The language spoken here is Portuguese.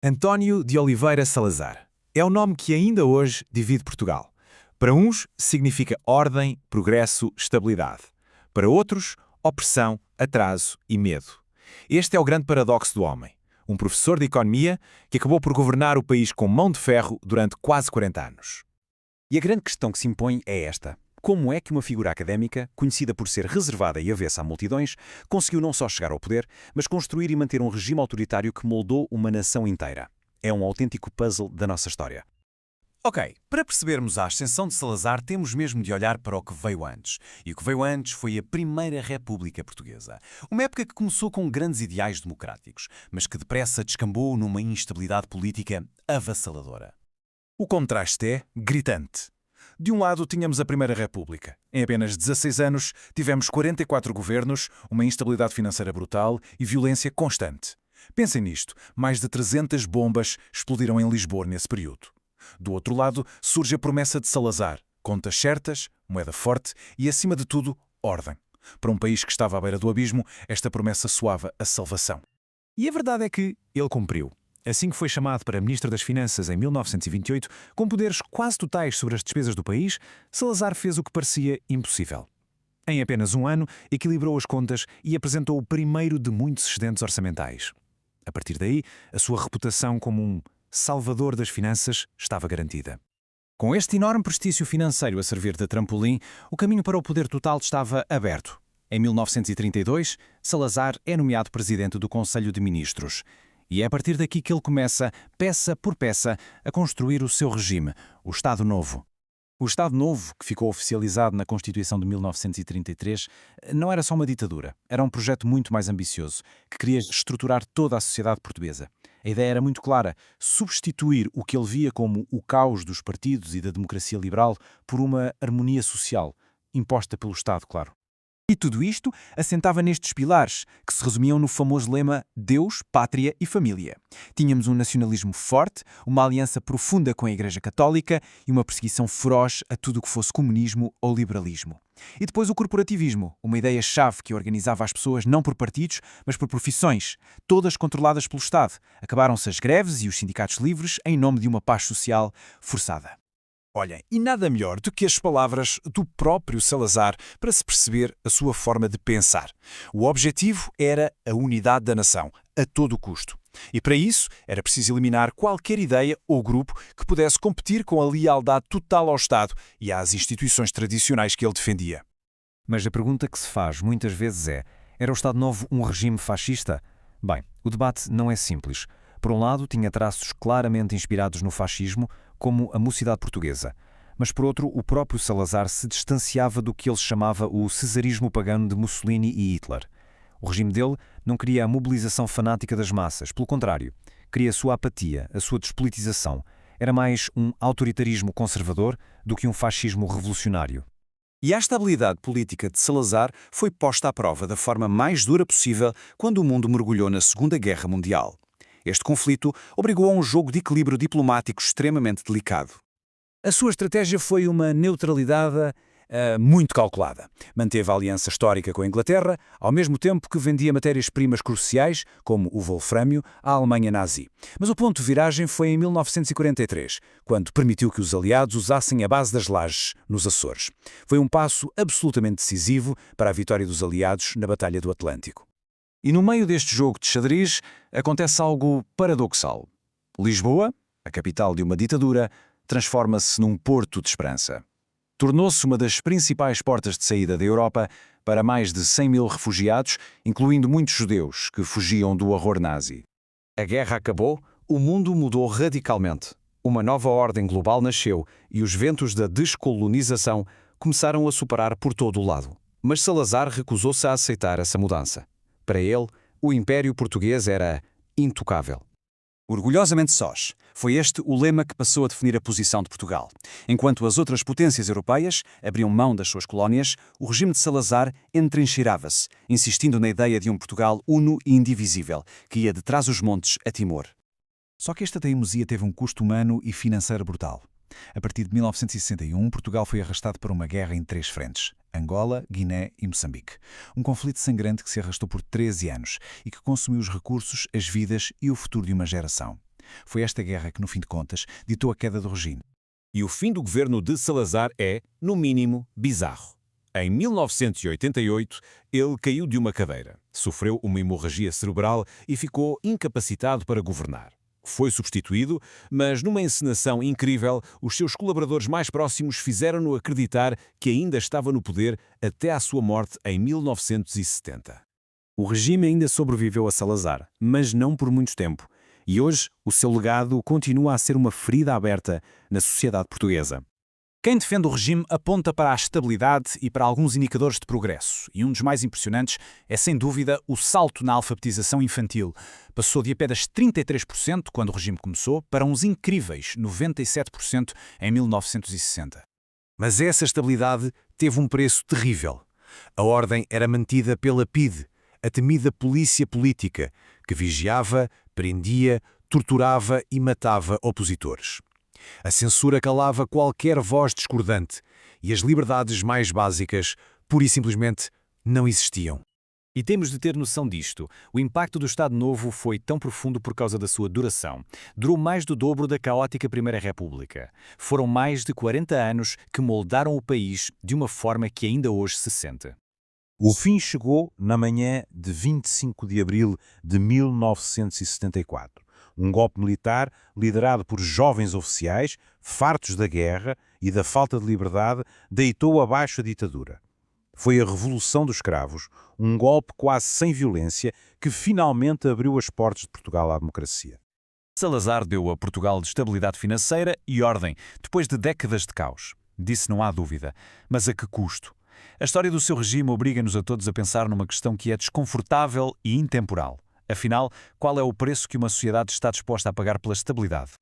António de Oliveira Salazar é o nome que ainda hoje divide Portugal. Para uns, significa ordem, progresso, estabilidade. Para outros, opressão, atraso e medo. Este é o grande paradoxo do homem. Um professor de economia que acabou por governar o país com mão de ferro durante quase 40 anos. E a grande questão que se impõe é esta. Como é que uma figura académica, conhecida por ser reservada e avessa a multidões, conseguiu não só chegar ao poder, mas construir e manter um regime autoritário que moldou uma nação inteira? É um autêntico puzzle da nossa história. Ok, para percebermos a ascensão de Salazar, temos mesmo de olhar para o que veio antes. E o que veio antes foi a Primeira República Portuguesa. Uma época que começou com grandes ideais democráticos, mas que depressa descambou numa instabilidade política avassaladora. O contraste é gritante. De um lado, tínhamos a Primeira República. Em apenas 16 anos, tivemos 44 governos, uma instabilidade financeira brutal e violência constante. Pensem nisto, mais de 300 bombas explodiram em Lisboa nesse período. Do outro lado, surge a promessa de Salazar, contas certas, moeda forte e, acima de tudo, ordem. Para um país que estava à beira do abismo, esta promessa soava a salvação. E a verdade é que ele cumpriu. Assim que foi chamado para Ministro das Finanças em 1928, com poderes quase totais sobre as despesas do país, Salazar fez o que parecia impossível. Em apenas um ano, equilibrou as contas e apresentou o primeiro de muitos excedentes orçamentais. A partir daí, a sua reputação como um salvador das finanças estava garantida. Com este enorme prestígio financeiro a servir de trampolim, o caminho para o poder total estava aberto. Em 1932, Salazar é nomeado presidente do Conselho de Ministros. E é a partir daqui que ele começa, peça por peça, a construir o seu regime, o Estado Novo. O Estado Novo, que ficou oficializado na Constituição de 1933, não era só uma ditadura. Era um projeto muito mais ambicioso, que queria estruturar toda a sociedade portuguesa. A ideia era muito clara: substituir o que ele via como o caos dos partidos e da democracia liberal por uma harmonia social, imposta pelo Estado, claro. E tudo isto assentava nestes pilares, que se resumiam no famoso lema Deus, Pátria e Família. Tínhamos um nacionalismo forte, uma aliança profunda com a Igreja Católica e uma perseguição feroz a tudo o que fosse comunismo ou liberalismo. E depois o corporativismo, uma ideia-chave que organizava as pessoas não por partidos, mas por profissões, todas controladas pelo Estado. Acabaram-se as greves e os sindicatos livres em nome de uma paz social forçada. Olhem, e nada melhor do que as palavras do próprio Salazar para se perceber a sua forma de pensar. O objetivo era a unidade da nação, a todo custo. E para isso era preciso eliminar qualquer ideia ou grupo que pudesse competir com a lealdade total ao Estado e às instituições tradicionais que ele defendia. Mas a pergunta que se faz muitas vezes é: era o Estado Novo um regime fascista? Bem, o debate não é simples. Por um lado, tinha traços claramente inspirados no fascismo, como a Mocidade Portuguesa. Mas, por outro, o próprio Salazar se distanciava do que ele chamava o cesarismo pagano de Mussolini e Hitler. O regime dele não queria a mobilização fanática das massas, pelo contrário, queria a sua apatia, a sua despolitização. Era mais um autoritarismo conservador do que um fascismo revolucionário. E a estabilidade política de Salazar foi posta à prova da forma mais dura possível quando o mundo mergulhou na Segunda Guerra Mundial. Este conflito obrigou a um jogo de equilíbrio diplomático extremamente delicado. A sua estratégia foi uma neutralidade muito calculada. Manteve a aliança histórica com a Inglaterra, ao mesmo tempo que vendia matérias-primas cruciais, como o wolfrâmio, à Alemanha nazi. Mas o ponto de viragem foi em 1943, quando permitiu que os aliados usassem a base das Lajes, nos Açores. Foi um passo absolutamente decisivo para a vitória dos aliados na Batalha do Atlântico. E no meio deste jogo de xadrez, acontece algo paradoxal. Lisboa, a capital de uma ditadura, transforma-se num porto de esperança. Tornou-se uma das principais portas de saída da Europa para mais de 100 mil refugiados, incluindo muitos judeus que fugiam do horror nazi. A guerra acabou, o mundo mudou radicalmente. Uma nova ordem global nasceu e os ventos da descolonização começaram a soprar por todo o lado. Mas Salazar recusou-se a aceitar essa mudança. Para ele, o Império Português era intocável. Orgulhosamente sós, foi este o lema que passou a definir a posição de Portugal. Enquanto as outras potências europeias abriam mão das suas colónias, o regime de Salazar entrincheirava-se, insistindo na ideia de um Portugal uno e indivisível, que ia de trás-os-montes a Timor. Só que esta teimosia teve um custo humano e financeiro brutal. A partir de 1961, Portugal foi arrastado para uma guerra em 3 frentes: Angola, Guiné e Moçambique. Um conflito sangrante que se arrastou por 13 anos e que consumiu os recursos, as vidas e o futuro de uma geração. Foi esta guerra que, no fim de contas, ditou a queda do regime. E o fim do governo de Salazar é, no mínimo, bizarro. Em 1988, ele caiu de uma cadeira, sofreu uma hemorragia cerebral e ficou incapacitado para governar. Foi substituído, mas numa encenação incrível, os seus colaboradores mais próximos fizeram-no acreditar que ainda estava no poder até à sua morte em 1970. O regime ainda sobreviveu a Salazar, mas não por muito tempo. E hoje, o seu legado continua a ser uma ferida aberta na sociedade portuguesa. Quem defende o regime aponta para a estabilidade e para alguns indicadores de progresso, e um dos mais impressionantes é, sem dúvida, o salto na alfabetização infantil. Passou de apenas 33%, quando o regime começou, para uns incríveis 97% em 1960. Mas essa estabilidade teve um preço terrível. A ordem era mantida pela PIDE, a temida polícia política, que vigiava, prendia, torturava e matava opositores. A censura calava qualquer voz discordante e as liberdades mais básicas, pura e simplesmente, não existiam. E temos de ter noção disto. O impacto do Estado Novo foi tão profundo por causa da sua duração. Durou mais do dobro da caótica Primeira República. Foram mais de 40 anos que moldaram o país de uma forma que ainda hoje se sente. O fim chegou na manhã de 25 de abril de 1974. Um golpe militar liderado por jovens oficiais, fartos da guerra e da falta de liberdade, deitou abaixo a ditadura. Foi a Revolução dos Cravos, um golpe quase sem violência, que finalmente abriu as portas de Portugal à democracia. Salazar deu a Portugal estabilidade financeira e ordem, depois de décadas de caos. Disso não há dúvida. Mas a que custo? A história do seu regime obriga-nos a todos a pensar numa questão que é desconfortável e intemporal. Afinal, qual é o preço que uma sociedade está disposta a pagar pela estabilidade?